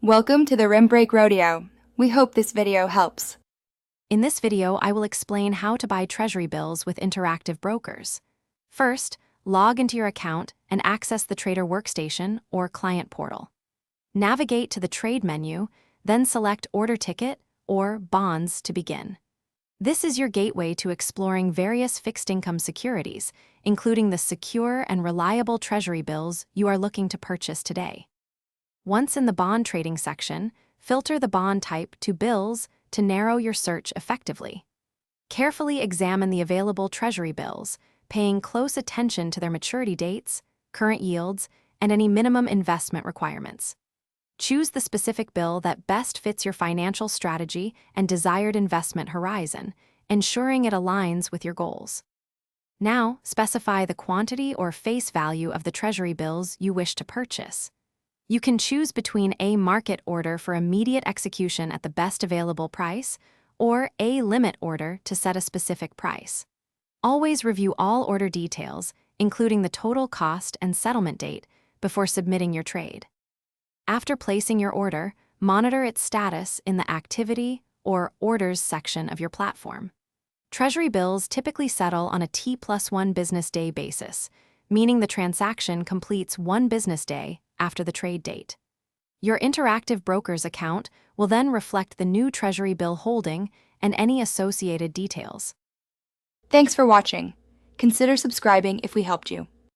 Welcome to the Rim Break Rodeo. We hope this video helps. In this video, I will explain how to buy Treasury bills with interactive brokers. First, log into your account and access the Trader Workstation or Client Portal. Navigate to the Trade menu, then select Order Ticket or Bonds to begin. This is your gateway to exploring various fixed-income securities, including the secure and reliable Treasury bills you are looking to purchase today. Once in the bond trading section, filter the bond type to Bills to narrow your search effectively. Carefully examine the available Treasury bills, paying close attention to their maturity dates, current yields, and any minimum investment requirements. Choose the specific bill that best fits your financial strategy and desired investment horizon, ensuring it aligns with your goals. Now, specify the quantity or face value of the Treasury bills you wish to purchase. You can choose between a market order for immediate execution at the best available price or a limit order to set a specific price. Always review all order details, including the total cost and settlement date, before submitting your trade. After placing your order, monitor its status in the Activity or Orders section of your platform. Treasury bills typically settle on a T+1 business day basis, meaning the transaction completes 1 business day after the trade date. Your interactive broker's account will then reflect the new Treasury bill holding and any associated details. Thanks for watching. Consider subscribing if we helped you.